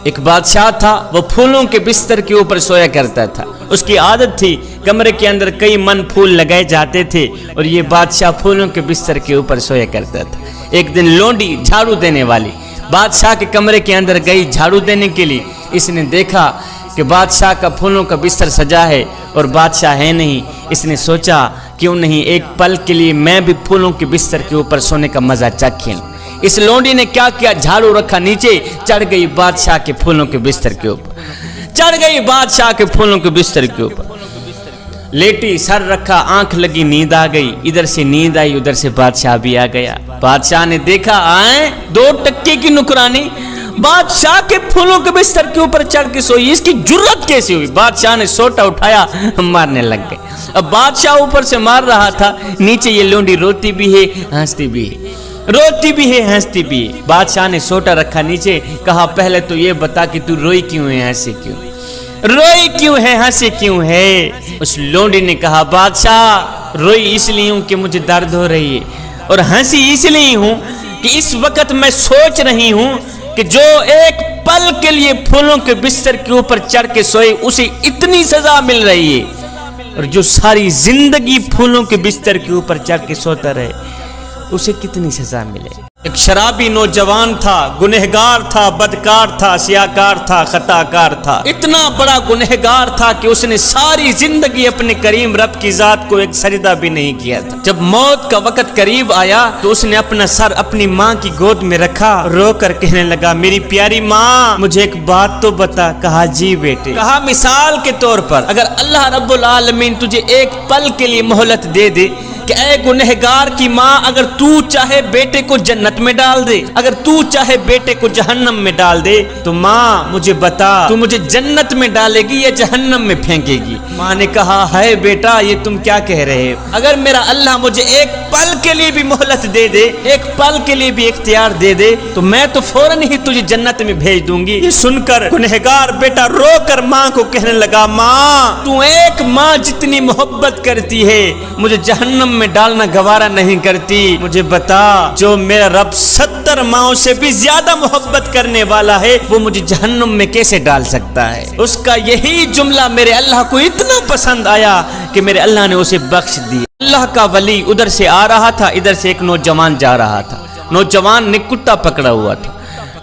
ایک بادشاہ تھا، وہ پھولوں کے بستر کے اوپر سویا کرتا تھا۔ اس کی عادت تھی، کمرے کے اندر کئی من پھول لگائے جاتے تھے اور یہ بادشاہ پھولوں کے بستر کے اوپر سویا کرتا تھا۔ ایک دن لونڈی جھاڑو دینے والی بادشاہ کے کمرے کے اندر گئی جھاڑو دینے کے لیے۔ اس نے دیکھا کہ بادشاہ کا پھولوں کا بستر سجا ہے اور بادشاہ ہے نہیں۔ اس نے سوچا کیوں نہیں ایک پل کے لیے میں بھی پھولوں کے بستر کے اوپر سونے کا مزہ چکھیں۔ اس لونڈی نے کیا کیا، جھاڑو رکھا نیچے، چڑھ گئی بادشاہ کے پھولوں کے بستر کے اوپر، چڑھ گئی بادشاہ کے پھولوں کے بستر کے اوپر، لیٹی، سر رکھا، آنکھ لگی، نیند آ گئی۔ ادھر سے نیند آئی، ادھر سے بادشاہ بھی آ گیا۔ بادشاہ نے دیکھا آئیں 2 ٹکے کی نکرانی بادشاہ کے پھولوں کے بستر کے اوپر چڑھ کے سوئی، اس کی جرت کیسے ہوئی؟ بادشاہ نے سوٹا اٹھایا، مارنے لگ گئے۔ اب بادشاہ اوپر سے مار رہا تھا، نیچے یہ لونڈی روتی بھی ہے ہنستی بھی ہے، روتی بھی ہے ہنستی بھی ہے۔ بادشاہ نے سوٹا رکھا نیچے، کہا پہلے تو یہ بتا کہ تو روئی کیوں ہے، ہنسی کیوں، روئی کیوں ہے، ہنسی کیوں ہے؟ اس لونڈی نے کہا بادشاہ روئی اس لیے ہوں کہ مجھے درد ہو رہی ہے، اور ہنسی اس لیے ہوں کہ اس وقت میں سوچ رہی ہوں کہ جو ایک پل کے لیے پھولوں کے بستر کے اوپر چڑھ کے سوئے اسے اتنی سزا مل رہی ہے، اور جو ساری زندگی پھولوں کے بستر کے اوپر چڑھ کے سوتا رہے اسے کتنی سزا ملے۔ ایک شرابی نوجوان تھا، گنہگار تھا، بدکار تھا، سیاکار تھا، خطاکار تھا، اتنا بڑا گنہگار تھا کہ اس نے ساری زندگی اپنے کریم رب کی ذات کو ایک سجدہ بھی نہیں کیا تھا۔ جب موت کا وقت قریب آیا تو اس نے اپنا سر اپنی ماں کی گود میں رکھا، رو کر کہنے لگا میری پیاری ماں مجھے ایک بات تو بتا۔ کہا جی بیٹے۔ کہا مثال کے طور پر اگر اللہ رب العالمین تجھے ایک پل کے لیے مہلت دے دے کہ اے گنہگار کی ماں اگر تو چاہے بیٹے کو جنت میں ڈال دے، اگر تو چاہے بیٹے کو جہنم میں ڈال دے، تو ماں مجھے بتا تو مجھے جنت میں ڈالے گی یا جہنم میں پھینکے گی؟ ماں نے کہا ہے بیٹا یہ تم کیا کہہ رہے ہو، اگر میرا اللہ مجھے ایک پل کے لیے بھی مہلت دے دے، ایک پل کے لیے بھی اختیار دے دے تو میں تو فوراً ہی تجھے جنت میں بھیج دوں گی۔ یہ سن کر گنہگار بیٹا رو کر ماں کو کہنے لگا ماں تو ایک ماں جتنی محبت کرتی ہے مجھے جہنم میں ڈالنا گوارا نہیں کرتی، مجھے بتا جو میرا رب 70 ماؤں سے بھی زیادہ محبت کرنے والا ہے وہ مجھے جہنم میں کیسے ڈال سکتا ہے؟ اس کا یہی جملہ میرے اللہ کو اتنا پسند آیا کہ میرے اللہ نے اسے بخش دی۔ اللہ کا ولی ادھر سے آ رہا تھا، ادھر سے ایک نوجوان جا رہا تھا۔ نوجوان نے کتا پکڑا ہوا تھا۔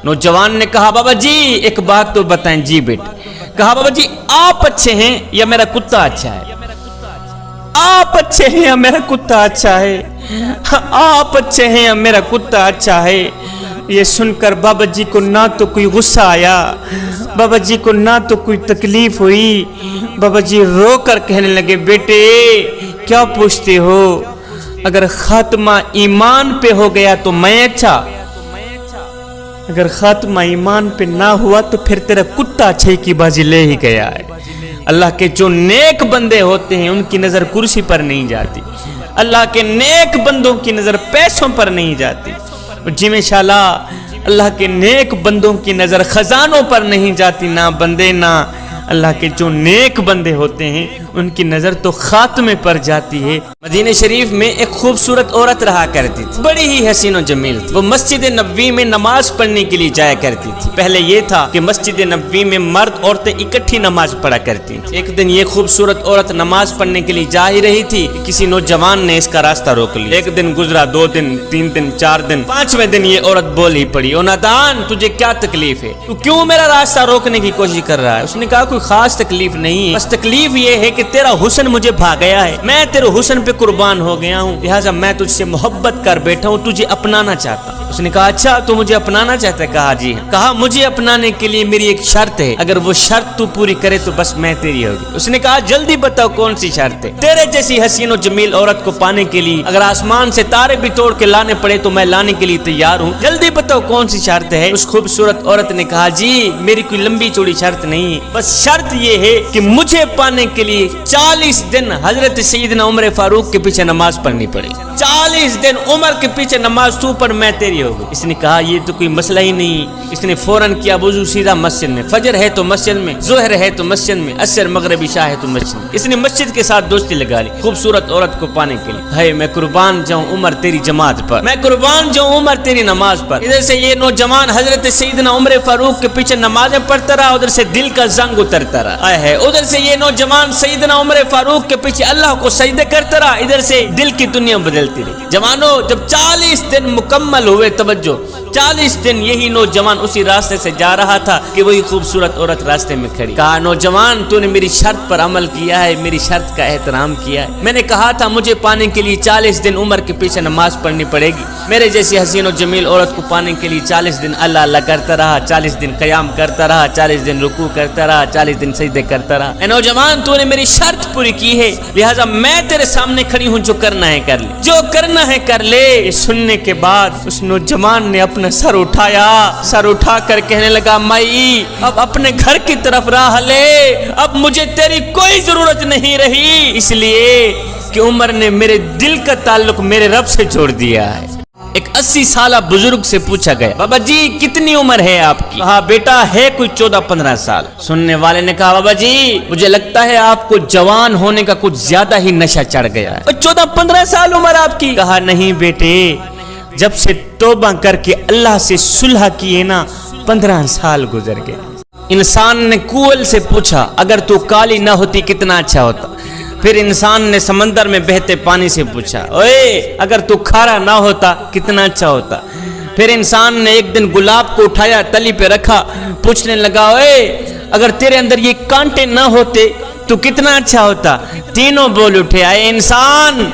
نوجوان نے کہا بابا جی ایک بات تو بتائیں۔ جی بیٹے۔ کہا بابا جی آپ اچھے ہیں یا میرا کتا اچھا ہے؟ آپ اچھے ہیں یا میرا کتا اچھا ہے؟ آپ اچھے ہیں یا میرا کتا اچھا ہے؟ یہ سن کر بابا جی کو نہ تو کوئی غصہ آیا، بابا جی کو نہ تو کوئی تکلیف ہوئی۔ بابا جی رو کر کہنے لگے بیٹے کیا پوچھتے ہو؟ اگر خاتمہ ایمان پہ ہو گیا تو میں اچھا، اگر خاتمہ ایمان پہ نہ ہوا تو پھر تیرا کتا اچھے کی بازی لے ہی گیا ہے۔ اللہ کے جو نیک بندے ہوتے ہیں ان کی نظر کرسی پر نہیں جاتی، اللہ کے نیک بندوں کی نظر پیسوں پر نہیں جاتی، جی میں انشاءاللہ اللہ کے نیک بندوں کی نظر خزانوں پر نہیں جاتی، نہ بندے نہ اللہ کے جو نیک بندے ہوتے ہیں ان کی نظر تو خاتمے پر جاتی ہے۔ مدینہ شریف میں ایک خوبصورت عورت رہا کرتی تھی، بڑی ہی حسین و جمیل تھی۔ وہ مسجد نبوی میں نماز پڑھنے کے لیے جایا کرتی تھی۔ پہلے یہ تھا کہ مسجد نبوی میں مرد عورتیں اکٹھی نماز پڑھا کرتی تھی۔ ایک دن یہ خوبصورت عورت نماز پڑھنے کے لیے جا ہی رہی تھی، کسی نوجوان نے اس کا راستہ روک لیا۔ ایک دن گزرا، 2 دن، 3 دن، 4 دن، 5ویں دن یہ عورت بول ہی پڑی او نادان تجھے کیا تکلیف ہے، تو کیوں میرا راستہ روکنے کی کوشش کر رہا ہے؟ اس نے کہا کوئی خاص تکلیف نہیں ہے، بس تکلیف یہ ہے کہ تیرا حسن مجھے بھا گیا ہے، میں تیرے حسن پہ قربان ہو گیا ہوں، لہٰذا میں تجھ سے محبت کر بیٹھا ہوں، تجھے اپنانا چاہتا ہوں۔ اس نے کہا اچھا تو مجھے اپنانا چاہتا ہے؟ کہا جی ہاں۔ کہا مجھے اپنانے کے لیے میری ایک شرط ہے، اگر وہ شرط تو پوری کرے تو بس میں تیری ہوگی۔ اس نے کہا جلدی بتاؤ کون سی شرط ہے؟ تیرے جیسی حسین و جمیل عورت کو پانے کے لیے اگر آسمان سے تارے بھی توڑ کے لانے پڑے تو میں لانے کے لیے تیار ہوں، جلدی بتاؤ کون سی شرط ہے؟ اس خوبصورت عورت نے کہا جی میری کوئی لمبی چوڑی شرط نہیں ہے، بس شرط یہ ہے کہ مجھے پانے کے لیے 40 دن حضرت سیدنا عمر فاروق کے پیچھے نماز پڑھنی پڑے، 40 دن عمر کے پیچھے نماز تو پر میں تیری کھڑی ہو گئی. اس نے کہا یہ تو کوئی مسئلہ ہی نہیں. اس نے فوراً کیا وضو, سیدھا مسجد میں. فجر ہے تو مسجد میں, ظہر ہے تو مسجد میں, عصر مغرب عشاء ہے تو مسجد میں. اس نے مسجد کے ساتھ دوستی لگا لی خوبصورت عورت کو پانے کے لیے. ہے میں قربان جاؤں عمر تیری جماعت پر, میں قربان جاؤں عمر تیری نماز پر. ادھر سے یہ نوجوان حضرت سیدنا عمر فاروق کے پیچھے نمازیں پڑھتا رہا, ادھر سے دل کا زنگ اترتا رہا. ہے ادھر سے یہ نوجوان سیدنا عمر فاروق کے پیچھے اللہ کو سجدے کرتا رہا, ادھر سے دل کی دنیا بدلتی رہی. جوانوں جب 40 دن مکمل ہوئے, توجہ 40 دن یہی نوجوان اسی راستے سے جا رہا تھا کہ وہی خوبصورت عورت راستے میں کھڑی. کہا نوجوان تو نے میری شرط پر عمل کیا ہے, میری شرط کا احترام کیا ہے. میں نے کہا تھا مجھے پانے کے لیے 40 دن عمر کے پیچھے نماز پڑھنی پڑے گی. میرے جیسی حسین و جمیل عورت کو پانے کے لیے 40 دن اللہ اللہ کرتا رہا, 40 دن قیام کرتا رہا, 40 دن رکوع کرتا رہا, 40 دن سجدے کرتا رہا. اے نوجوان تو نے میری شرط پوری کی ہے, لہذا میں تیرے سامنے کھڑی ہوں, جو کرنا ہے کر لے, جو کرنا ہے کر لے. یہ سننے کے بعد اس نوجوان نے اپنا سر اٹھایا, سر اٹھا کر کہنے لگا مائی اب اپنے گھر کی طرف راہ لے, اب مجھے تیری کوئی ضرورت نہیں رہی, اس لیے کہ عمر نے میرے دل کا تعلق میرے رب سے جوڑ دیا ہے. ایک 80 سالہ بزرگ سے پوچھا گیا بابا جی کتنی عمر ہے آپ کی؟ کہا بیٹا ہے کوئی 14-15 سال. سننے والے نے کہا بابا جی مجھے لگتا ہے آپ کو جوان ہونے کا کچھ زیادہ ہی نشہ چڑھ گیا ہے, 14-15 سال عمر آپ کی. کہا نہیں بیٹے, جب سے توبہ کر کے اللہ سے صلح کیے نا 15 سال گزر گئے. انسان نے کوئل سے پوچھا اگر تو کالی نہ ہوتی کتنا اچھا ہوتا. پھر انسان نے سمندر میں بہتے پانی سے پوچھا اوے اگر تو کھارا نہ ہوتا کتنا اچھا ہوتا. پھر انسان نے ایک دن گلاب کو اٹھایا, تلی پہ رکھا, پوچھنے لگا اوے اگر تیرے اندر یہ کانٹے نہ ہوتے تو کتنا اچھا ہوتا. تینوں بول اٹھے اے انسان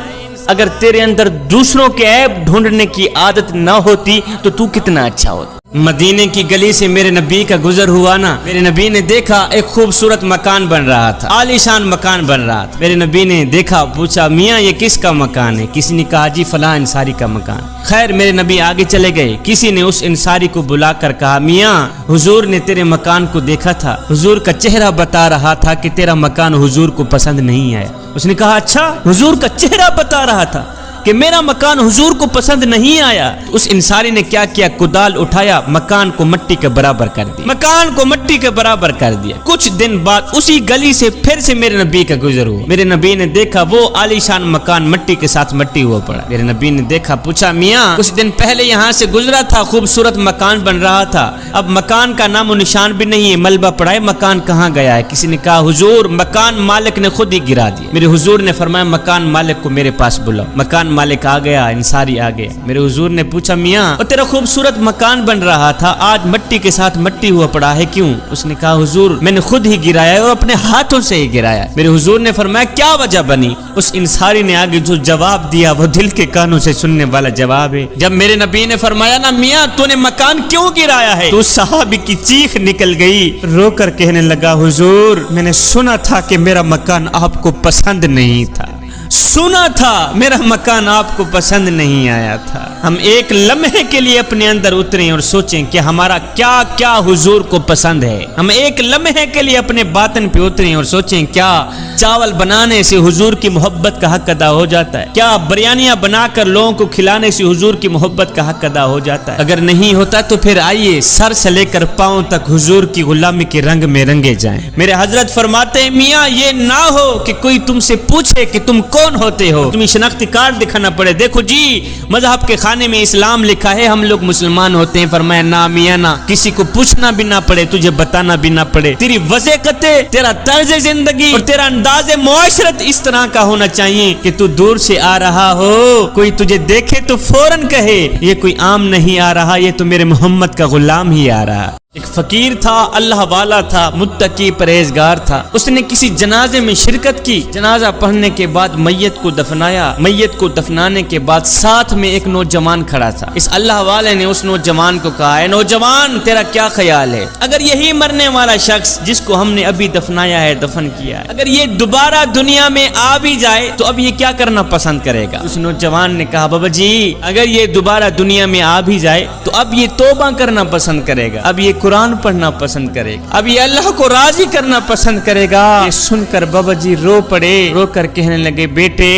اگر تیرے اندر دوسروں کے عیب ڈھونڈنے کی عادت نہ ہوتی تو کتنا اچھا ہوتا. مدینے کی گلی سے میرے نبی کا گزر ہوا نا, میرے نبی نے دیکھا ایک خوبصورت مکان بن رہا تھا, عالیشان مکان بن رہا تھا. میرے نبی نے دیکھا, پوچھا میاں یہ کس کا مکان ہے؟ کسی نے کہا جی فلاں انصاری کا مکان. خیر میرے نبی آگے چلے گئے, کسی نے اس انصاری کو بلا کر کہا میاں حضور نے تیرے مکان کو دیکھا تھا, حضور کا چہرہ بتا رہا تھا کہ تیرا مکان حضور کو پسند نہیں آیا. اس نے کہا اچھا حضور کا چہرہ بتا رہا تھا کہ میرا مکان حضور کو پسند نہیں آیا. اس انصاری نے کیا کیا, کدال اٹھایا, مکان کو مٹی کے برابر کر دیا, مکان کو مٹی کے برابر کر دیا. کچھ دن بعد اسی گلی سے پھر سے میرے نبی کا گزر ہوا. میرے نبی نے دیکھا وہ عالیشان مکان مٹی کے ساتھ مٹی ہوا پڑا. میرے نبی نے دیکھا, پوچھا میاں کچھ دن پہلے یہاں سے گزرا تھا, خوبصورت مکان بن رہا تھا, اب مکان کا نام و نشان بھی نہیں ہے, ملبہ پڑا ہے, مکان کہاں گیا ہے؟ کسی نے کہا حضور مکان مالک نے خود ہی گرا دیا. میرے حضور نے فرمایا مکان مالک کو میرے پاس بلاؤ. مکان مالک آ گیا, انصاری آ گیا. میرے حضور نے پوچھا میاں اور تیرا خوبصورت مکان بن رہا تھا آج مٹی کے ساتھ مٹی ہوا پڑا ہے کیوں؟ اس نے کہا حضور میں نے خود ہی گرایا اور اپنے ہاتھوں سے ہی گرایا. میرے حضور نے فرمایا کیا وجہ بنی؟ اس انصاری نے آگے جو جواب دیا وہ دل کے کانوں سے سننے والا جواب ہے. جب میرے نبی نے فرمایا نا میاں تو نے مکان کیوں گرایا ہے, تو اس صحابی کی چیخ نکل گئی, رو کر کہنے لگا حضور میں نے سنا تھا کہ میرا مکان آپ کو پسند نہیں تھا, سنا تھا میرا مکان آپ کو پسند نہیں آیا تھا. ہم ایک لمحے کے لیے اپنے اندر اتریں اور سوچیں کہ ہمارا کیا کیا حضور کو پسند ہے. ہم ایک لمحے کے لیے اپنے باطن پہ اتریں اور سوچیں کیا چاول بنانے سے حضور کی محبت کا حق ادا ہو جاتا ہے, کیا بریانیاں بنا کر لوگوں کو کھلانے سے حضور کی محبت کا حق ادا ہو جاتا ہے. اگر نہیں ہوتا تو پھر آئیے سر سے لے کر پاؤں تک حضور کی غلامی کے رنگ میں رنگے جائیں. میرے حضرت فرماتے ہیں میاں یہ نہ ہو کہ کوئی تم سے پوچھے کہ تم کون ہوتے ہو, تمہیں شناختی کارڈ دکھانا پڑے, دیکھو جی مذہب کے خانے میں اسلام لکھا ہے ہم لوگ مسلمان ہوتے ہیں. فرمایا نہ میاں نہ, کسی کو پوچھنا بھی نہ پڑے, تجھے بتانا بھی نہ پڑے. تیری وضاحتیں, تیرا طرز زندگی اور تیرا انداز معاشرت اس طرح کا ہونا چاہیے کہ تو دور سے آ رہا ہو, کوئی تجھے دیکھے تو فوراً کہے یہ کوئی عام نہیں آ رہا, یہ تو میرے محمد کا غلام ہی آ رہا. ایک فقیر تھا, اللہ والا تھا, متقی پرہیزگار تھا. اس نے کسی جنازے میں شرکت کی. جنازہ پڑھنے کے بعد میت کو دفنایا. میت کو دفنانے کے بعد ساتھ میں ایک نوجوان کھڑا تھا. اس اللہ والے نے اس نوجوان کو کہا اے نوجوان تیرا کیا خیال ہے, اگر یہی مرنے والا شخص جس کو ہم نے ابھی دفنایا ہے, دفن کیا ہے, اگر یہ دوبارہ دنیا میں آ بھی جائے تو اب یہ کیا کرنا پسند کرے گا؟ اس نوجوان نے کہا بابا جی اگر یہ دوبارہ دنیا میں آ بھی جائے تو اب یہ توبہ کرنا پسند کرے گا, اب یہ قرآن پڑھنا پسند کرے گا, اب یہ اللہ کو راضی کرنا پسند کرے گا. یہ سن کر بابا جی رو پڑے, رو کر کہنے لگے بیٹے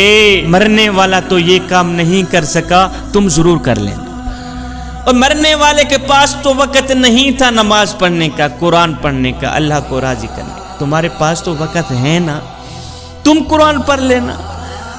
مرنے والا تو یہ کام نہیں کر سکا, تم ضرور کر لینا. اور مرنے والے کے پاس تو وقت نہیں تھا نماز پڑھنے کا، قرآن پڑھنے کا، اللہ کو راضی کرنے کا۔ تمہارے پاس تو وقت ہے نا، تم قرآن پڑھ لینا،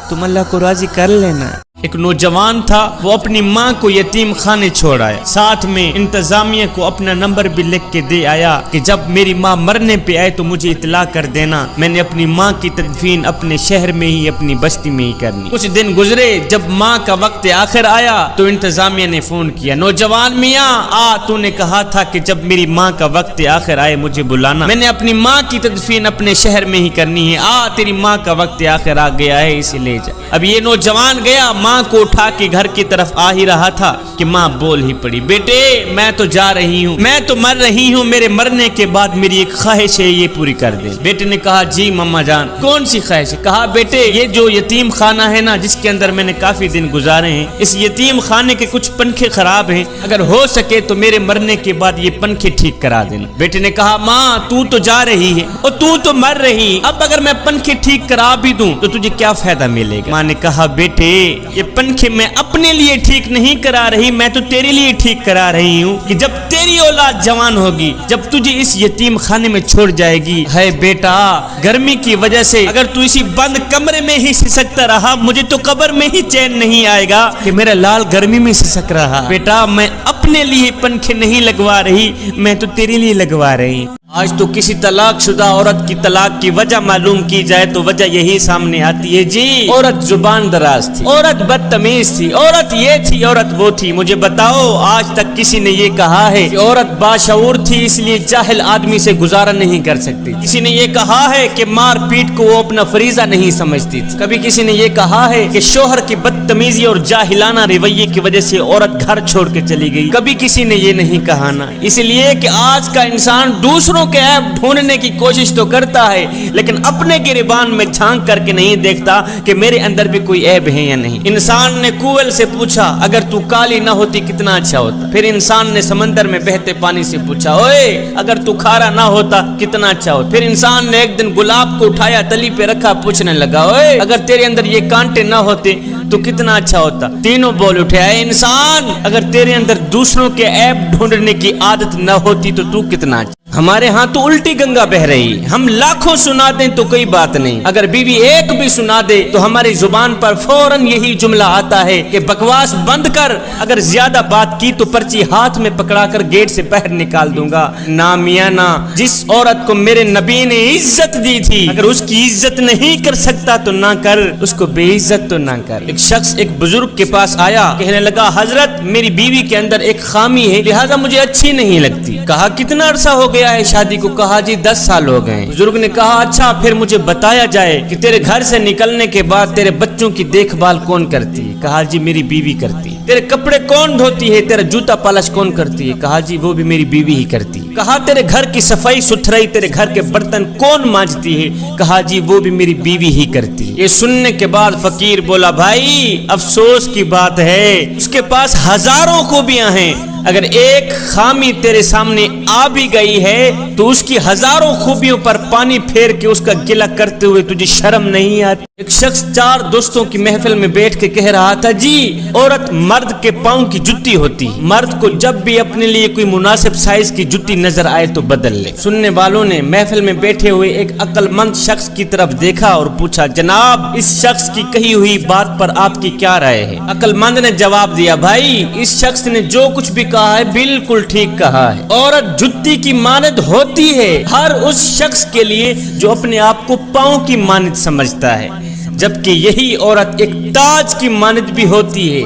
تم اللہ کو راضی کر لینا۔ ایک نوجوان تھا، وہ اپنی ماں کو یتیم خانے چھوڑ آیا، ساتھ میں انتظامیہ کو اپنا نمبر بھی لکھ کے دے آیا کہ جب میری ماں مرنے پہ آئے تو مجھے اطلاع کر دینا، میں نے اپنی ماں کی تدفین اپنے شہر میں ہی، اپنی بستی میں ہی کرنی۔ کچھ دن گزرے، جب ماں کا وقت آخر آیا تو انتظامیہ نے فون کیا، نوجوان میاں تو نے کہا تھا کہ جب میری ماں کا وقت آخر آئے مجھے بلانا، میں نے اپنی ماں کی تدفین اپنے شہر میں ہی کرنی ہے، تیری ماں کا وقت آخر آ گیا ہے، اسے لے جا۔ اب یہ نوجوان گیا، ماں کو اٹھا کے گھر کی طرف آ ہی رہا تھا کہ ماں بول ہی پڑی، بیٹے میں تو جا رہی ہوں، میں تو مر رہی ہوں، میرے مرنے کے بعد میری ایک خواہش ہے، یہ پوری کر دے۔ بیٹے نے کہا جی ماما جان کون سی خواہش ہے؟ کہا بیٹے یہ جو یتیم خانہ ہے نا جس کے اندر میں نے کافی دن گزارے ہیں، اس یتیم خانے کے کچھ پنکھے خراب ہیں، اگر ہو سکے تو میرے مرنے کے بعد یہ پنکھے ٹھیک کرا دینا۔ بیٹے نے کہا ماں تو جا رہی ہے اور تو مر رہی، اب اگر میں پنکھے ٹھیک کرا بھی دوں تو تجھے کیا فائدہ ملے گا؟ ماں نے کہا بیٹے یہ پنکھے میں اپنے لیے ٹھیک نہیں کرا رہی، میں تو تیرے لیے ٹھیک کرا رہی ہوں کہ جب تیری اولاد جوان ہوگی، جب تجھے اس یتیم خانے میں چھوڑ جائے گی، ہے بیٹا گرمی کی وجہ سے اگر تو اسی بند کمرے میں ہی سسکتا رہا، مجھے تو قبر میں ہی چین نہیں آئے گا کہ میرا لال گرمی میں سسک رہا۔ بیٹا میں اپنے لیے پنکھے نہیں لگوا رہی، میں تو تیرے لیے لگوا رہی۔ آج تو کسی طلاق شدہ عورت کی طلاق کی وجہ معلوم کی جائے تو وجہ یہی سامنے آتی ہے جی عورت زبان دراز تھی، عورت بدتمیز تھی، عورت یہ تھی، عورت وہ تھی۔ مجھے بتاؤ آج تک کسی نے یہ کہا ہے کہ عورت باشعور تھی اس لیے جاہل آدمی سے گزارا نہیں کر سکتی؟ کسی نے یہ کہا ہے کہ مار پیٹ کو وہ اپنا فریضہ نہیں سمجھتی تھی؟ کبھی کسی نے یہ کہا ہے کہ شوہر کی بدتمیزی اور جاہلانہ رویے کی وجہ سے عورت گھر چھوڑ کے چلی گئی؟ کبھی کسی نے یہ نہیں کہا نا۔ اس لیے کہ آج کا انسان دوسروں کے عیب ڈھونڈنے کی کوشش تو کرتا ہے لیکن اپنے گریبان میں جھانک کر کے نہیں دیکھتا کہ میرے اندر بھی کوئی عیب ہے یا نہیں۔ انسان نے کوئل سے پوچھا اگر تو کالی نہ ہوتی کتنا اچھا ہوتا؟ پھر انسان نے سمندر میں بہتے پانی سے پوچھا اوئے اگر تو کھارا نہ ہوتا کتنا اچھا ہوتا؟ پھر انسان نے ایک دن گلاب کو اٹھایا تلی پہ رکھا، پوچھنے لگا اوئے اگر تیرے اندر یہ کانٹے نہ ہوتے تو کتنا اچھا ہوتا؟ تینوں بول اٹھے اے انسان اگر تیرے اندر دوسروں کے عیب ڈھونڈنے کی عادت نہ ہوتی تو کتنا اچھا۔ ہمارے ہاں تو الٹی گنگا بہ رہی، ہم لاکھوں سنا دیں تو کوئی بات نہیں، اگر بیوی ایک بھی سنا دے تو ہماری زبان پر فوراً یہی جملہ آتا ہے کہ بکواس بند کر، اگر زیادہ بات کی تو پرچی ہاتھ میں پکڑا کر گیٹ سے باہر نکال دوں گا۔ نا میاں نا، جس عورت کو میرے نبی نے عزت دی تھی اگر اس کی عزت نہیں کر سکتا تو نہ کر، اس کو بے عزت تو نہ کر۔ ایک شخص ایک بزرگ کے پاس آیا، کہنے لگا حضرت میری بیوی کے اندر ایک خامی ہے لہذا مجھے اچھی نہیں لگتی۔ کہا کتنا عرصہ ہو گیا ہے شادی کو؟ کہا جی 10 سال ہو گئے۔ بزرگ نے کہا اچھا پھر مجھے بتایا جائے کہ تیرے گھر سے نکلنے کے بعد تیرے بچوں کی دیکھ بھال کون کرتی ہے؟ کہا جی میری بیوی کرتی ہے۔ تیرے کپڑے کون دھوتی ہے؟ تیرا جوتا پالش کون کرتی ہے؟ کہا جی وہ بھی میری بیوی ہی کرتی ہے۔ کہا تیرے گھر کی صفائی ستھرائی تیرے گھر کے برتن کون مانجتی ہے؟ کہا جی وہ بھی میری بیوی ہی کرتی ہے۔ یہ سننے کے بعد فقیر بولا بھائی افسوس کی بات ہے اس کے پاس ہزاروں خوبیاں ہیں، اگر ایک خامی تیرے سامنے آ بھی گئی ہے تو اس کی ہزاروں خوبیوں پر پانی پھیر کے اس کا گلا کرتے ہوئے تجھے شرم نہیں آتی؟ ایک شخص 4 دوستوں کی محفل میں بیٹھ کے کہہ رہا تھا جی عورت مرد کے پاؤں کی جتی ہوتی، مرد کو جب بھی اپنے لیے کوئی مناسب سائز کی جتی نظر آئے تو بدل لے۔ سننے والوں نے محفل میں بیٹھے ہوئے ایک عقل مند شخص کی طرف دیکھا اور پوچھا جناب اس شخص کی کہی ہوئی بات پر آپ کی کیا رائے ہے؟ عقل مند نے جواب دیا بھائی اس شخص نے جو کچھ بھی کہا ہے بالکل ٹھیک کہا ہے، عورت جتی کی مانند ہوتی ہے ہر اس شخص کے لیے جو اپنے آپ کو پاؤں کی مانند سمجھتا ہے، جبکہ یہی عورت ایک تاج کی مانند بھی ہوتی ہے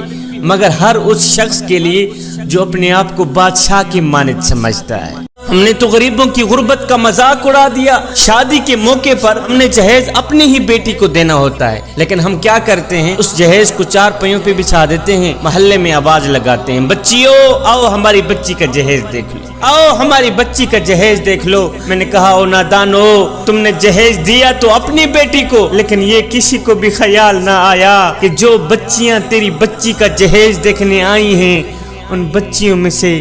مگر ہر اس شخص کے لیے جو اپنے آپ کو بادشاہ کی مانند سمجھتا ہے۔ ہم نے تو غریبوں کی غربت کا مذاق اڑا دیا، شادی کے موقع پر ہم نے جہیز اپنی ہی بیٹی کو دینا ہوتا ہے لیکن ہم کیا کرتے ہیں اس جہیز کو 4 پہیوں پہ بچھا دیتے ہیں، محلے میں آواز لگاتے ہیں بچیوں آؤ ہماری بچی کا جہیز دیکھ لو، آؤ ہماری بچی کا جہیز دیکھ لو۔ میں نے کہا او نادانو تم نے جہیز دیا تو اپنی بیٹی کو لیکن یہ کسی کو بھی خیال نہ آیا کہ جو بچیاں تیری بچی کا جہیز دیکھنے آئی ہیں ان بچیوں میں سے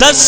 10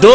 2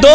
2